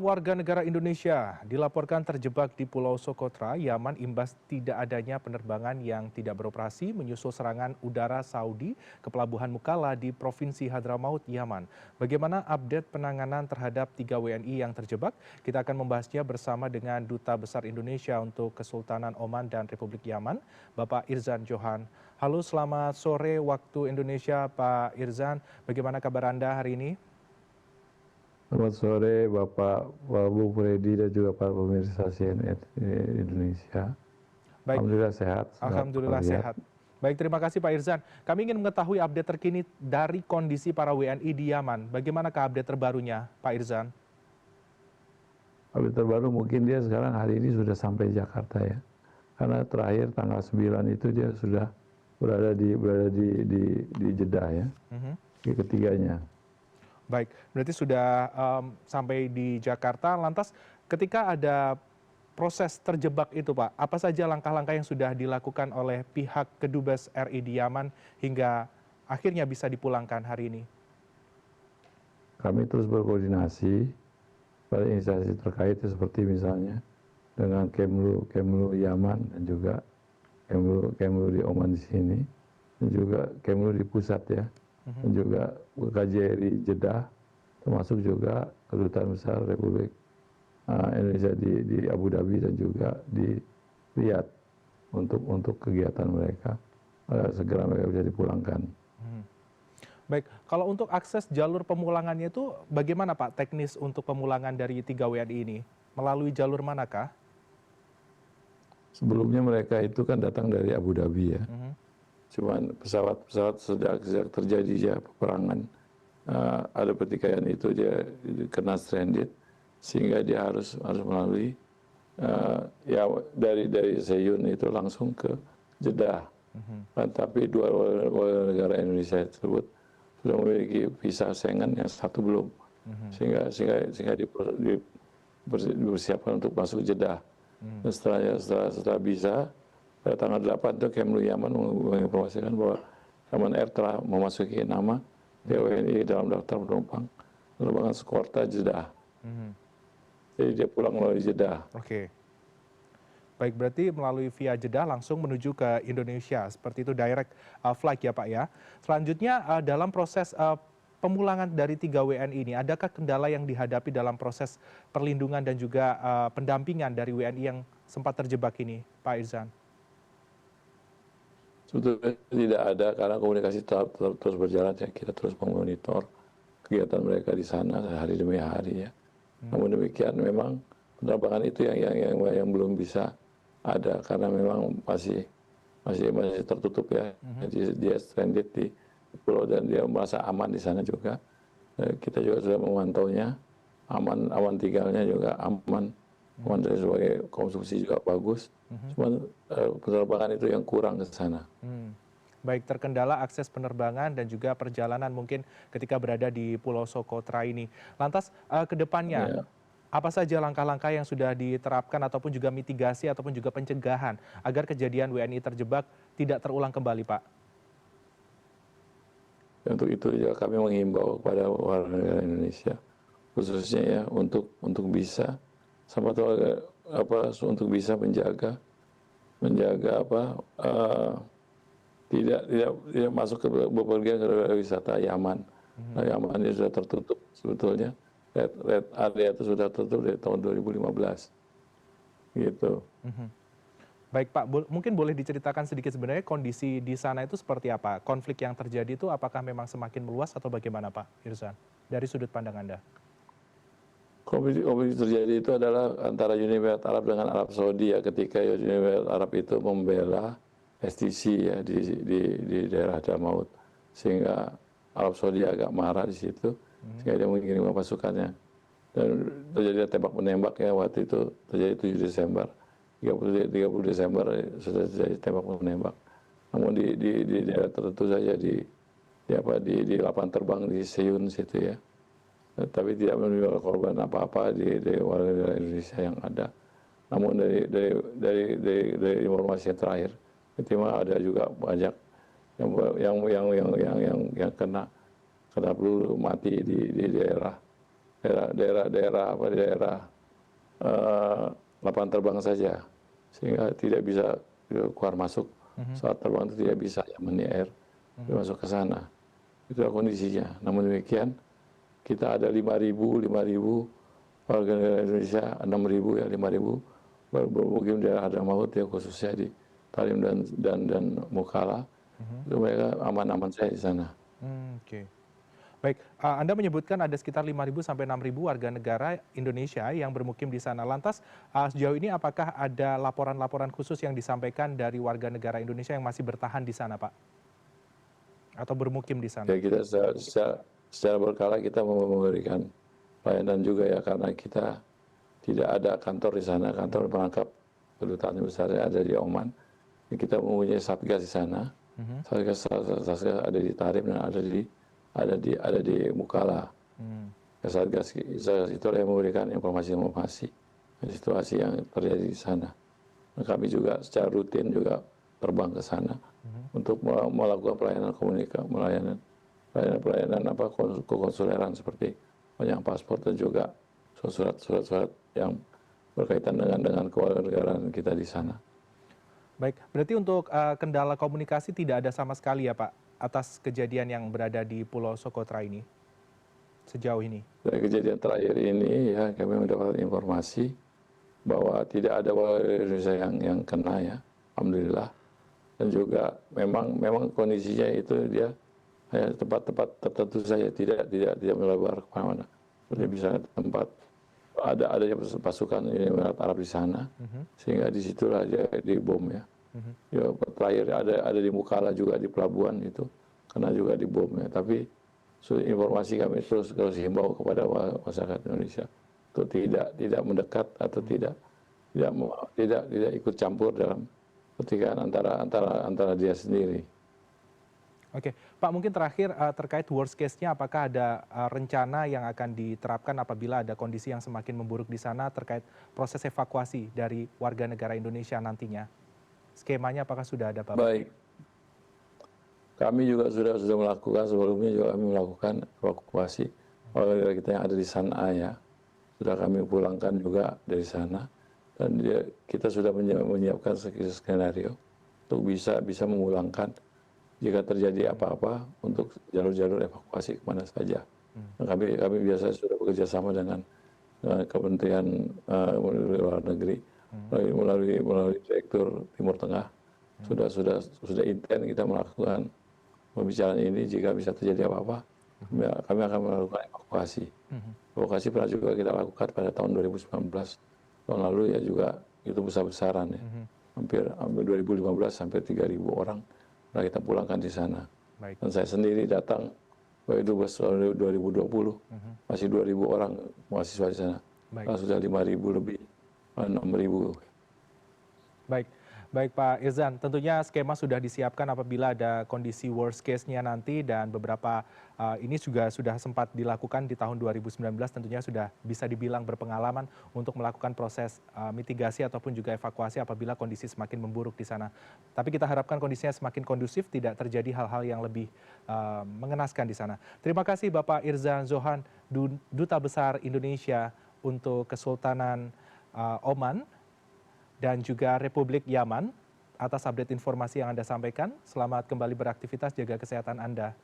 Warga negara Indonesia dilaporkan terjebak di Pulau Socotra, Yaman imbas tidak adanya penerbangan yang tidak beroperasi menyusul serangan udara Saudi ke Pelabuhan Mukalla di Provinsi Hadramaut, Yaman. Bagaimana update penanganan terhadap 3 WNI yang terjebak? Kita akan membahasnya bersama dengan Duta Besar Indonesia untuk Kesultanan Oman dan Republik Yaman, Bapak Irzan Johan. Halo, selamat sore waktu Indonesia, Pak Irzan. Bagaimana kabar Anda hari ini? Selamat sore Bapak Bu Freddy dan juga para pemirsa CNN Indonesia. Baik, Alhamdulillah sehat. Alhamdulillah sehat. Baik, terima kasih Pak Irzan. Kami ingin mengetahui update terkini dari kondisi para WNI di Yaman. Bagaimanakah update terbarunya, Pak Irzan? Update terbaru mungkin dia sekarang hari ini sudah sampai Jakarta ya. Karena terakhir tanggal 9 itu dia sudah berada di Jeddah ya. Di ketiganya. Baik, berarti sudah sampai di Jakarta. Lantas ketika ada proses terjebak itu Pak, apa saja langkah-langkah yang sudah dilakukan oleh pihak Kedubes RI di Yaman hingga akhirnya bisa dipulangkan hari ini? Kami terus berkoordinasi pada instansi terkait seperti misalnya dengan Kemlu Yaman dan juga Kemlu di Oman di sini, dan juga Kemlu di pusat ya, dan juga KJRI Jeddah, termasuk juga Kedutaan Besar Republik Indonesia di Abu Dhabi dan juga di Riyadh untuk kegiatan mereka segera mereka bisa dipulangkan. Baik, kalau untuk akses jalur pemulangannya itu bagaimana Pak teknis untuk pemulangan dari 3 WNI ini? Melalui jalur manakah? Sebelumnya mereka itu kan datang dari Abu Dhabi ya. Cuman pesawat sejak terjadi ya peperangan, ada pertikaian itu dia kena stranded, sehingga dia harus melalui ya dari Seyun itu langsung ke Jeddah. Tapi dua warga negara Indonesia tersebut sudah memiliki visa Schengen, yang satu belum, sehingga dipersiapkan untuk masuk Jeddah. Dan setelah bisa, pada tanggal 8 itu Kemlu Yaman menginformasikan bahwa Yaman Air telah memasuki nama WNI dalam daftar penerbangan Skorta Jeddah. Jadi dia pulang melalui Jeddah. Oke. Baik, berarti melalui via Jeddah langsung menuju ke Indonesia. Seperti itu direct flight ya Pak ya. Selanjutnya dalam proses pemulangan dari 3 WNI ini, adakah kendala yang dihadapi dalam proses perlindungan dan juga pendampingan dari WNI yang sempat terjebak ini, Pak Irzan? Sebetulnya tidak ada, karena komunikasi terus berjalan ya. Kita terus memonitor kegiatan mereka di sana hari demi hari ya. Namun demikian memang penerbangan itu yang belum bisa ada, karena memang masih tertutup ya. Jadi dia stranded di pulau dan dia merasa aman di sana juga. Kita juga sudah memantaunya, aman tinggalnya juga aman dari sebagai konsumsi juga bagus. Cuman penerbangan itu yang kurang ke sana. Baik, terkendala akses penerbangan dan juga perjalanan mungkin ketika berada di Pulau Socotra ini. Lantas ke depannya, apa saja langkah-langkah yang sudah diterapkan ataupun juga mitigasi ataupun juga pencegahan agar kejadian WNI terjebak tidak terulang kembali, Pak? Untuk itu juga kami menghimbau kepada warga negara Indonesia, khususnya ya untuk bisa untuk bisa menjaga tidak masuk ke bepergian ke wisata Yaman. Nah, Yaman ini sudah tertutup sebetulnya. Red area itu sudah tertutup dari tahun 2015. Gitu. Baik Pak, mungkin boleh diceritakan sedikit sebenarnya kondisi di sana itu seperti apa? Konflik yang terjadi itu apakah memang semakin meluas atau bagaimana Pak Irzan? Dari sudut pandang Anda. Konflik terjadi itu adalah antara Uni Emirat Arab dengan Arab Saudi ya, ketika Uni Emirat Arab itu membela STC ya di daerah Hadramaut, sehingga Arab Saudi agak marah di situ, sehingga dia mengirim pasukannya dan terjadi tembak menembak ya. Waktu itu terjadi 7 Desember, 30 Desember sudah terjadi tembak menembak. Namun di daerah tertentu saja di lapangan terbang di Seyun situ ya. Tapi tidak menimbulkan korban apa-apa di warga negara Indonesia yang ada. Namun dari informasi yang terakhir, itu ada juga banyak yang kena peluru mati di daerah daerah lapangan terbang saja, sehingga tidak bisa keluar masuk saat terbang itu tidak bisa Yamani Air masuk ke sana. Itulah kondisinya. Namun demikian kita ada 5.000 warga negara Indonesia, 6.000 ya 5.000 bermukim di daerah Hadramaut ya khususnya di Tarim dan Mukalla. Itu mereka aman-aman saja di sana. Oke. Baik, Anda menyebutkan ada sekitar 5.000 sampai 6.000 warga negara Indonesia yang bermukim di sana. Lantas sejauh ini apakah ada laporan-laporan khusus yang disampaikan dari warga negara Indonesia yang masih bertahan di sana, Pak? Atau bermukim di sana? Ya kita secara berkala kita memberikan pelayanan juga ya, karena kita tidak ada kantor di sana, kantor perangkap kedutaan besar ada di Oman. Kita mempunyai satgas di sana. Satgas ada di Tarim dan ada di Mukalla. Satgas itu yang memberikan informasi situasi yang terjadi di sana. Dan kami juga secara rutin juga terbang ke sana untuk melakukan pelayanan kekonsuleran seperti panjang paspor dan juga surat-surat yang berkaitan dengan kewarganegaraan kita di sana. Baik, berarti untuk kendala komunikasi tidak ada sama sekali ya Pak atas kejadian yang berada di Pulau Socotra ini sejauh ini? Dari kejadian terakhir ini ya kami mendapatkan informasi bahwa tidak ada warga Indonesia yang kena ya, alhamdulillah. Dan juga memang kondisinya itu dia hanya tempat-tempat tertentu saja, tidak melebar kemana-mana. Seperti misalnya tempat adanya pasukan Uni Emirat Arab di sana, sehingga disitulah dia dibom ya. Ya terakhir ada di Mukalla juga di pelabuhan itu, kena juga dibom ya. Tapi informasi kami terus himbau kepada masyarakat Indonesia untuk tidak mendekat atau tidak ikut campur dalam pertikaian antara dia sendiri. Oke, Pak mungkin terakhir terkait worst case-nya apakah ada rencana yang akan diterapkan apabila ada kondisi yang semakin memburuk di sana terkait proses evakuasi dari warga negara Indonesia nantinya? Skemanya apakah sudah ada Pak? Baik. Kami juga sudah melakukan, sebelumnya juga kami melakukan evakuasi warga negara kita yang ada di Sanaa ya. Sudah kami pulangkan juga dari sana. Dan kita sudah menyiapkan skenario untuk bisa memulangkan jika terjadi apa-apa untuk jalur-jalur evakuasi kemana saja. Kami biasa sudah bekerja sama dengan Kementerian Luar Negeri melalui Direktur Timur Tengah. Sudah intens kita melakukan pembicaraan ini. Jika bisa terjadi apa-apa, kami akan melakukan evakuasi. Evakuasi pernah juga kita lakukan pada tahun 2019. Tahun lalu ya juga itu besar-besaran ya. Hampir 2015 sampai 3.000 orang nah kita pulangkan di sana. Baik. Dan saya sendiri datang itu tahun 2020 masih 2.000 orang mahasiswa di sana. Nah, sudah 5.000 lebih 6.000. Baik Pak Irzan, tentunya skema sudah disiapkan apabila ada kondisi worst case-nya nanti dan beberapa ini juga sudah sempat dilakukan di tahun 2019 tentunya sudah bisa dibilang berpengalaman untuk melakukan proses mitigasi ataupun juga evakuasi apabila kondisi semakin memburuk di sana. Tapi kita harapkan kondisinya semakin kondusif, tidak terjadi hal-hal yang lebih mengenaskan di sana. Terima kasih Bapak Irzan Zohan, Duta Besar Indonesia untuk Kesultanan Oman dan juga Republik Yaman atas update informasi yang Anda sampaikan. Selamat kembali beraktivitas, jaga kesehatan Anda.